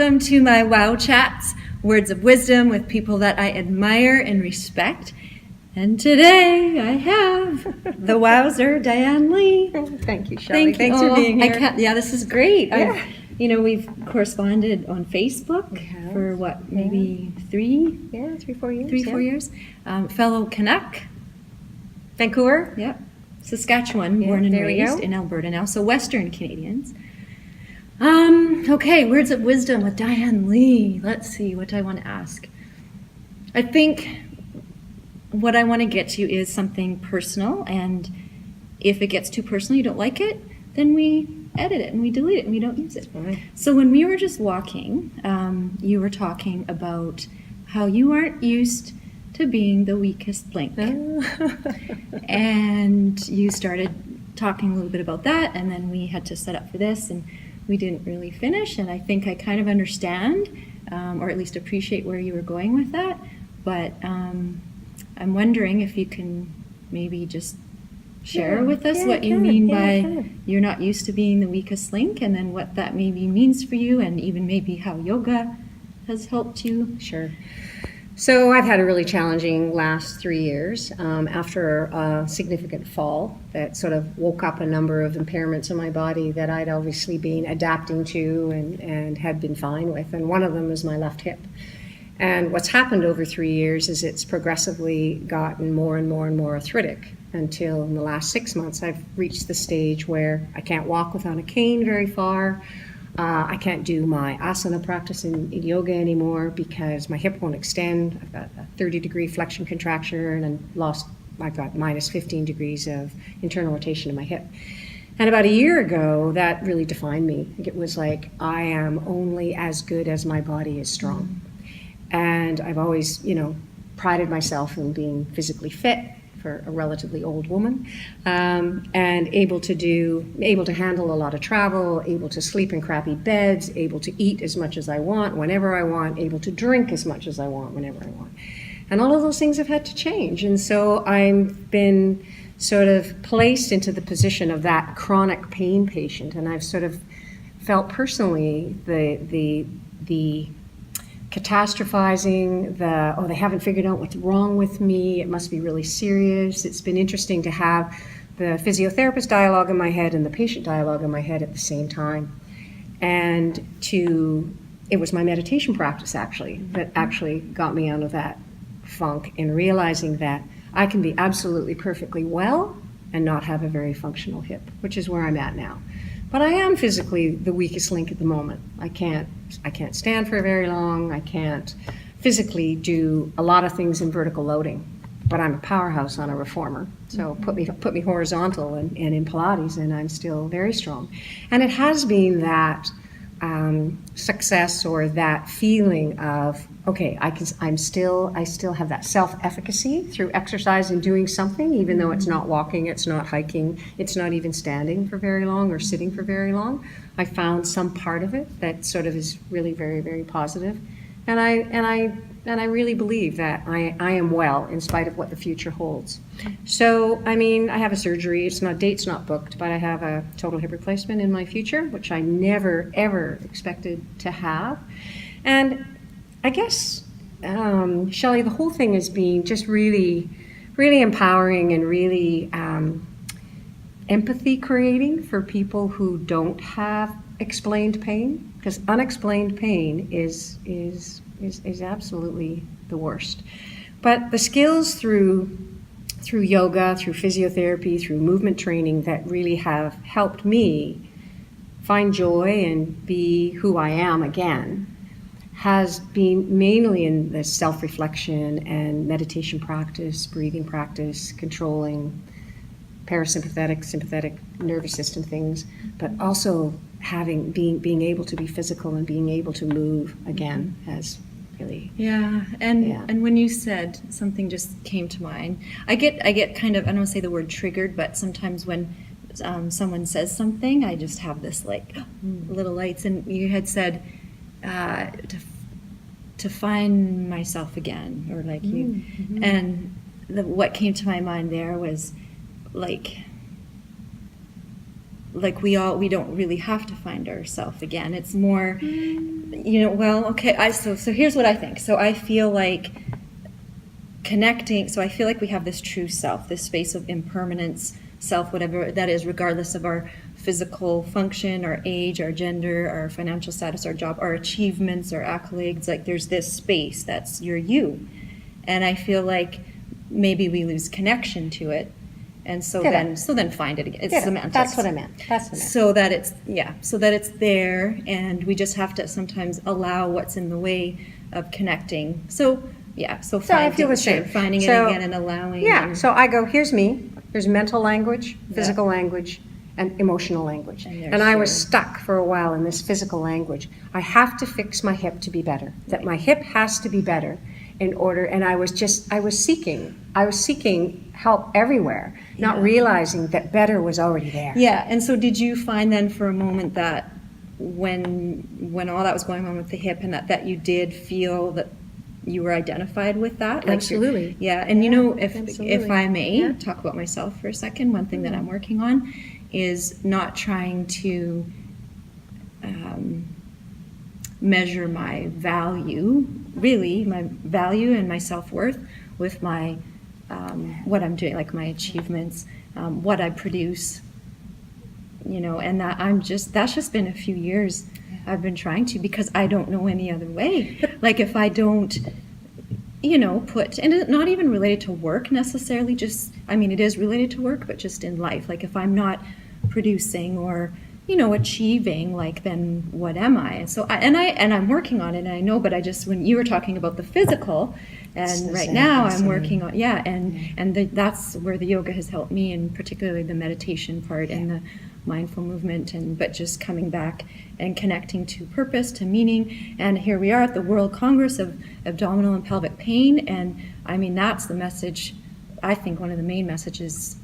Welcome to my WOW Chats, words of wisdom with people that I admire and respect. And today I have the wowzer, Diane Lee. Thank you, Shelly. Thanks for being here. This is great. Yeah. We've corresponded on Facebook for what, maybe 4 years. Fellow Canuck. Vancouver. Yep. Saskatchewan, born and raised in Alberta now, so Western Canadians. Okay, words of wisdom with Diane Lee. Let's see, what do I want to ask? I think what I want to get to is something personal, and if it gets too personal, you don't like it, then we edit it and we delete it and we don't use it. Right. So when we were just walking, you were talking about how you aren't used to being the weakest link. And you started talking a little bit about that, and then we had to set up for this, and we didn't really finish, and I think I kind of understand, or at least appreciate where you were going with that, but I'm wondering if you can maybe just share with us what you mean by you're not used to being the weakest link, and then what that maybe means for you, and even maybe how yoga has helped you. Sure. So I've had a really challenging last 3 years after a significant fall that sort of woke up a number of impairments in my body that I'd obviously been adapting to and had been fine with. And one of them is my left hip. And what's happened over 3 years is it's progressively gotten more and more and more arthritic until in the last 6 months I've reached the stage where I can't walk without a cane very far. I can't do my asana practice in yoga anymore because my hip won't extend. I've got a 30-degree flexion contraction and I've got minus 15 degrees of internal rotation in my hip. And about a year ago, that really defined me. It was like, I am only as good as my body is strong. And I've always, prided myself in being physically fit for a relatively old woman, and able to handle a lot of travel, able to sleep in crappy beds, able to eat as much as I want, whenever I want, able to drink as much as I want, whenever I want. And all of those things have had to change. And so I've been sort of placed into the position of that chronic pain patient. And I've sort of felt personally the catastrophizing, they haven't figured out what's wrong with me, it must be really serious. It's been interesting to have the physiotherapist dialogue in my head and the patient dialogue in my head at the same time. And it was my meditation practice that actually got me out of that funk, in realizing that I can be absolutely perfectly well and not have a very functional hip, which is where I'm at now. But I am physically the weakest link at the moment. I can't stand for very long. I can't physically do a lot of things in vertical loading, but I'm a powerhouse on a reformer. So put me horizontal and in Pilates, and I'm still very strong. And it has been that success, or that feeling of, okay, I still have that self-efficacy through exercise and doing something, even though it's not walking, it's not hiking, it's not even standing for very long or sitting for very long. I found some part of it that sort of is really very, very positive. And I really believe that I am well in spite of what the future holds. So, I have a surgery. Date's not booked, but I have a total hip replacement in my future, which I never, ever expected to have. And I guess, Shelly, the whole thing has been just really, really empowering and really empathy creating for people who don't have explained pain, because unexplained pain is absolutely the worst. But the skills through yoga, through physiotherapy, through movement training that really have helped me find joy and be who I am again has been mainly in the self-reflection and meditation practice, breathing practice, controlling parasympathetic, sympathetic nervous system things, but also being able to be physical and being able to move again has really. And when you said, something just came to mind. I get kind of, I don't want to say the word triggered, but sometimes when someone says something, I just have this little lights. And you had said to find myself again, or you, and what came to my mind there was like we don't really have to find ourselves again. It's more, well, okay, so here's what I think. So I feel like connecting, so I feel like we have this true self, this space of impermanence, self, whatever that is, regardless of our physical function, our age, our gender, our financial status, our job, our achievements, our accolades. Like there's this space that's you. And I feel like maybe we lose connection to it. And so then find it again. It's semantics. That's what I meant. So that it's there, and we just have to sometimes allow what's in the way of connecting. So I feel the same. Finding it again and allowing. Yeah. So I go, here's me. There's mental language, physical language, and emotional language. And I was stuck for a while in this physical language. I have to fix my hip to be better. That my hip has to be better in order. And I was seeking help everywhere, not realizing that better was already there. Yeah. And so did you find then for a moment that when all that was going on with the hip, and that you did feel that you were identified with that? Like Absolutely. And if I may talk about myself for a second, one thing that I'm working on is not trying to measure my value, really, my value and my self-worth with my what I'm doing, like my achievements, what I produce, and that's just been a few years I've been trying to, because I don't know any other way. Like if I don't, put, and it's not even related to work necessarily, it is related to work, but just in life. Like if I'm not producing or, achieving, like then what am I? And so I'm working on it, and I know, but when you were talking about the physical, and right now I'm working on, that's where the yoga has helped me, and particularly the meditation part and the mindful movement, but just coming back and connecting to purpose, to meaning. And here we are at the World Congress of Abdominal and Pelvic Pain, and that's the message. I think one of the main messages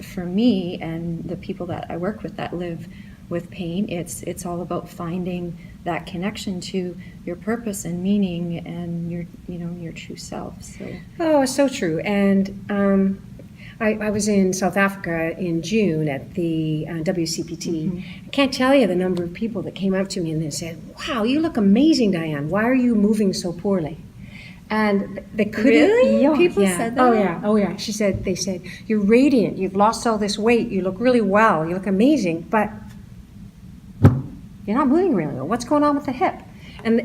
for me and the people that I work with that live with pain, it's all about finding that connection to your purpose and meaning and your true self. So true. And I was in South Africa in June at the WCPT. I can't tell you the number of people that came up to me and they said, "Wow, you look amazing, Diane. Why are you moving so poorly?" And they couldn't. Really? People said that? Oh yeah. They said, "You're radiant. You've lost all this weight. You look really well. You look amazing, but you're not moving really well. What's going on with the hip?" And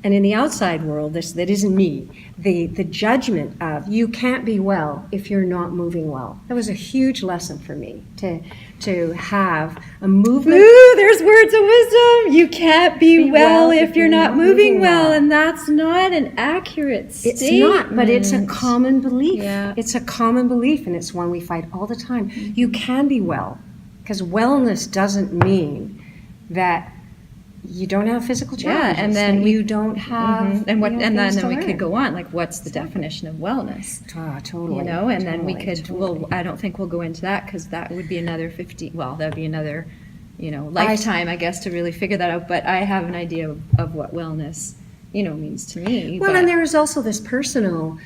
in the outside world, that isn't me. The judgment of you can't be well if you're not moving well. That was a huge lesson for me to have a movement. Ooh, there's words of wisdom. You can't be well if you're not moving well, and that's not an accurate statement. It's not, but it's a common belief. Yeah. It's a common belief, and it's one we fight all the time. You can be well, because wellness doesn't mean that you don't have physical challenges. And then you don't have. And then we could go on. Like, what's the definition of wellness? Totally. And then we could. Totally. Well, I don't think we'll go into that, because that would be another 50. Well, that would be another, lifetime, I guess, to really figure that out. But I have an idea of what wellness, means to me. Well, and there is also this personal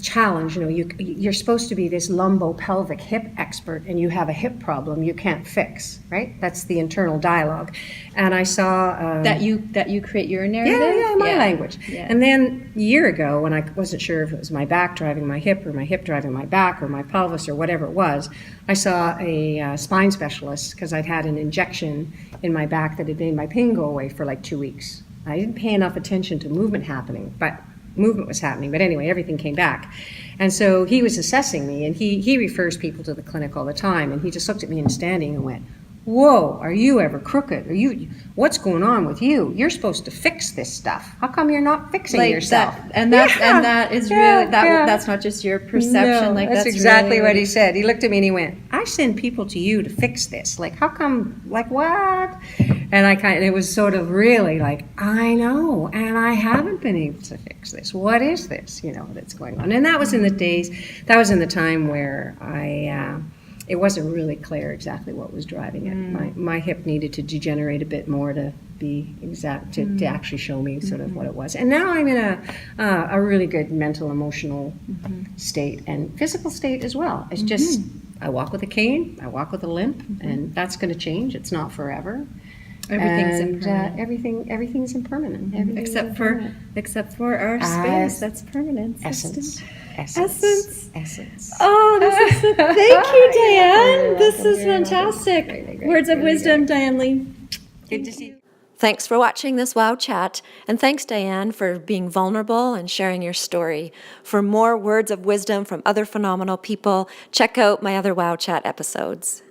challenge. You're supposed to be this lumbo-pelvic hip expert, and you have a hip problem you can't fix, right? That's the internal dialogue. And I saw that you create your narrative. My language. Yeah. And then a year ago, when I wasn't sure if it was my back driving my hip, or my hip driving my back, or my pelvis, or whatever it was, I saw a spine specialist, because I'd had an injection in my back that had made my pain go away for like 2 weeks. I didn't pay enough attention to movement happening, but movement was happening. But anyway, everything came back. And so he was assessing me, and he refers people to the clinic all the time, and he just looked at me in standing and went, "Whoa, are you ever crooked? What's going on with you? You're supposed to fix this stuff. How come you're not fixing yourself?" That's not just your perception. No, that's exactly really what he said. He looked at me and he went, "I send people to you to fix this. Like, how come? Like, what?" And it was sort of really like, I know, and I haven't been able to fix this. What is this? That's going on. And that was in the time where it wasn't really clear exactly what was driving it. My hip needed to degenerate a bit more to be exact, to actually show me sort of what it was. And now I'm in a really good mental, emotional state, and physical state as well. It's just I walk with a cane, I walk with a limp, and that's going to change. It's not forever. Everything's And, impermanent. everything's impermanent. Everything's Except for our space, that's permanent. Essence. Essence. Oh, this is thank you, Diane. This is You're welcome. fantastic. Great. Words of Really wisdom, great. Diane Lee. Good to see you. Thanks for watching this WOW chat, and thanks, Diane, for being vulnerable and sharing your story. For more words of wisdom from other phenomenal people, check out my other WOW chat episodes.